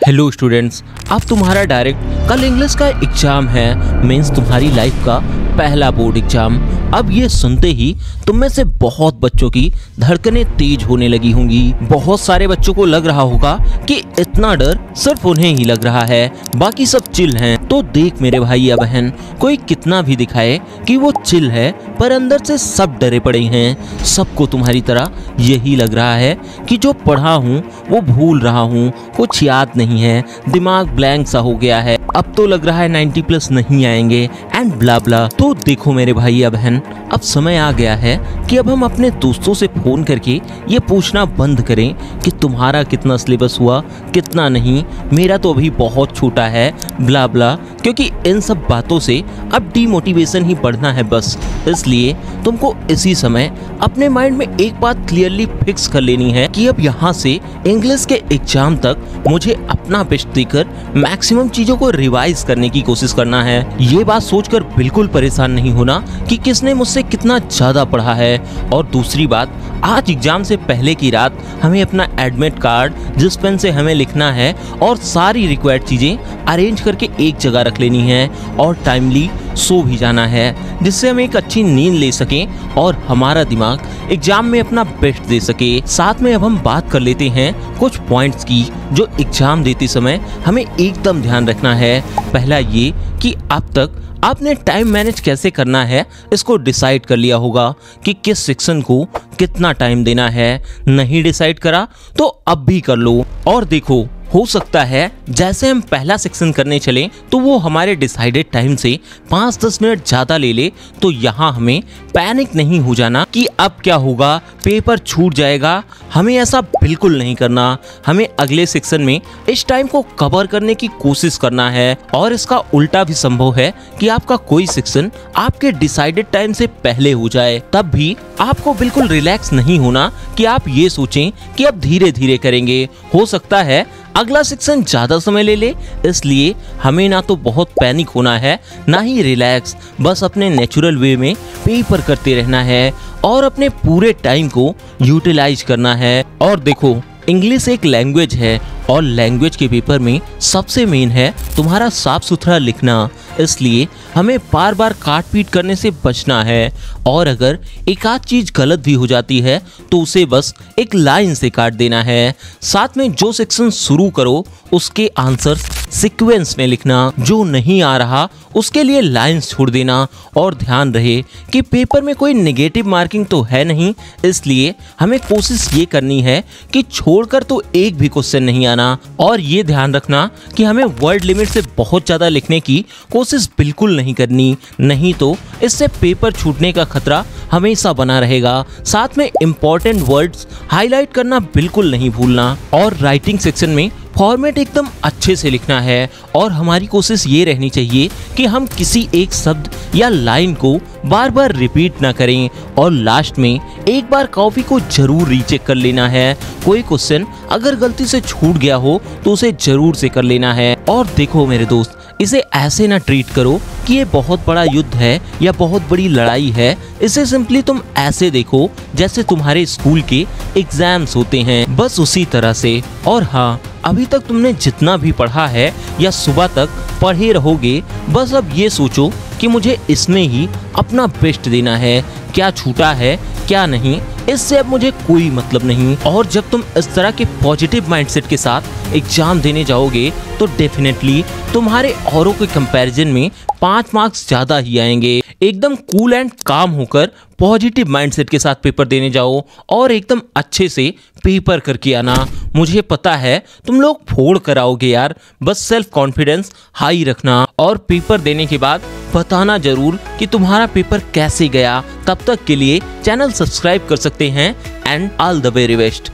Hello students, अब तुम्हारा direct कल इंग्लिश का एग्जाम है। मीन्स तुम्हारी लाइफ का पहला बोर्ड एग्जाम। अब ये सुनते ही तुम में से बहुत बच्चों की धड़कनें तेज होने लगी होंगी। बहुत सारे बच्चों को लग रहा होगा कि इतना डर सिर्फ उन्हें ही लग रहा है, बाकी सब चिल हैं। तो देख मेरे भाई या बहन, कोई कितना भी दिखाए कि वो चिल है, पर अंदर से सब डरे पड़े हैं। सबको तुम्हारी तरह यही लग रहा है कि जो पढ़ा हूँ वो भूल रहा हूँ, कुछ याद नहीं है, दिमाग ब्लैंक सा हो गया है, अब तो लग रहा है 90+ नहीं आएंगे एंड ब्ला ब्ला। तो देखो मेरे भाई या बहन, अब समय आ गया है कि अब हम अपने दोस्तों से फोन करके ये पूछना बंद करें कि तुम्हारा कितना सिलेबस हुआ, कितना नहीं, मेरा तो अभी बहुत छोटा है, ब्ला ब्ला। क्योंकि इन सब बातों से अब डीमोटिवेशन ही बढ़ना है बस। इसलिए तुमको इसी समय अपने माइंड में एक बात क्लियरली फिक्स कर लेनी है कि अब यहाँ से इंग्लिश के एग्जाम तक मुझे अपना बेस्ट देकर मैक्सिमम चीजों को रिवाइज करने की कोशिश करना है। ये बात सोचकर बिल्कुल परेशान नहीं होना कि किसने मुझसे कितना ज्यादा पढ़ा है। और दूसरी बात, आज एग्जाम से पहले की रात हमें अपना एडमिट कार्ड, जिस पेन से हमें लिखना है, और सारी रिक्वायर्ड चीजें अरेंज करके एक जगह रख लेनी है और टाइमली सो भी जाना है, जिससे हम एक अच्छी नींद ले सकें और हमारा दिमाग एग्जाम में अपना बेस्ट दे सके। साथ में अब हम बात कर लेते हैं कुछ पॉइंट्स की जो एग्जाम देते समय हमें एकदम ध्यान रखना है। पहला ये कि अब तक आपने टाइम मैनेज कैसे करना है इसको डिसाइड कर लिया होगा कि किस सेक्शन को कितना टाइम देना है। नहीं डिसाइड करा तो अब भी कर लो। और देखो, हो सकता है जैसे हम पहला सेक्शन करने चले तो वो हमारे डिसाइडेड टाइम से 5-10 मिनट ज़्यादा ले ले, तो यहाँ हमें पैनिक नहीं हो जाना कि अब क्या होगा, पेपर छूट जाएगा। हमें ऐसा बिल्कुल नहीं करना। हमें अगले सेक्शन में इस टाइम को कवर करने की कोशिश करना है। और इसका उल्टा भी संभव है कि आपका कोई सेक्शन आपके डिसाइडेड टाइम से पहले हो जाए, तब भी आपको बिल्कुल रिलैक्स नहीं होना कि आप ये सोचें कि अब धीरे धीरे करेंगे। हो सकता है अगला सेक्शन ज्यादा समय ले ले, इसलिए हमें ना तो बहुत पैनिक होना है, ना ही रिलैक्स। बस अपने नेचुरल वे में पेपर करते रहना है और अपने पूरे टाइम को यूटिलाइज करना है। और देखो, इंग्लिश एक लैंग्वेज है और लैंग्वेज के पेपर में सबसे मेन है तुम्हारा साफ सुथरा लिखना। इसलिए हमें बार बार काट पीट करने से बचना है। और अगर एक आध चीज गलत भी हो जाती है तो उसे बस एक लाइन से काट देना है। साथ में जो सेक्शन शुरू करो उसके आंसर्स सीक्वेंस में लिखना, जो नहीं आ रहा उसके लिए लाइंस छोड़ देना। और ध्यान रहे कि पेपर में कोई नेगेटिव मार्किंग तो है नहीं, इसलिए हमें कोशिश ये करनी है कि छोड़कर तो एक भी क्वेश्चन नहीं आना। और ये ध्यान रखना कि हमें वर्ड लिमिट से बहुत ज़्यादा लिखने की कोशिश बिल्कुल नहीं करनी, नहीं तो इससे पेपर छूटने का खतरा हमेशा बना रहेगा। साथ में इम्पोर्टेंट वर्ड्स हाईलाइट करना बिल्कुल नहीं भूलना। और राइटिंग सेक्शन में फॉर्मेट एकदम अच्छे से लिखना है और हमारी कोशिश ये रहनी चाहिए कि हम किसी एक शब्द या लाइन को बार बार रिपीट ना करें। और लास्ट में एक बार कॉपी को जरूर रीचेक कर लेना है। कोई क्वेश्चन अगर गलती से छूट गया हो तो उसे जरूर से कर लेना है। और देखो मेरे दोस्त, इसे ऐसे ना ट्रीट करो कि ये बहुत बड़ा युद्ध है या बहुत बड़ी लड़ाई है। इसे सिंपली तुम ऐसे देखो जैसे तुम्हारे स्कूल के एग्जाम्स होते हैं, बस उसी तरह से। और हाँ, अभी तक तुमने जितना भी पढ़ा है या सुबह तक पढ़े रहोगे, बस अब ये सोचो कि मुझे इसमें ही अपना बेस्ट देना है। क्या छूटा है क्या नहीं, इससे अब मुझे कोई मतलब नहीं। और जब तुम इस तरह के पॉजिटिव माइंडसेट के साथ एग्जाम देने जाओगे तो डेफिनेटली तुम्हारे औरों के कंपैरिजन में 5 मार्क्स ज़्यादा ही आएंगे। एकदम कूल एंड काम होकर पॉजिटिव माइंडसेट के साथ पेपर देने जाओ और एकदम अच्छे से पेपर करके आना। मुझे पता है तुम लोग फोड़ कर आओगे यार, बस सेल्फ कॉन्फिडेंस हाई रखना और पेपर देने के बाद बताना जरूर कि तुम्हारा पेपर कैसे गया। तब तक के लिए चैनल सब्सक्राइब कर सकते हैं and all the very best.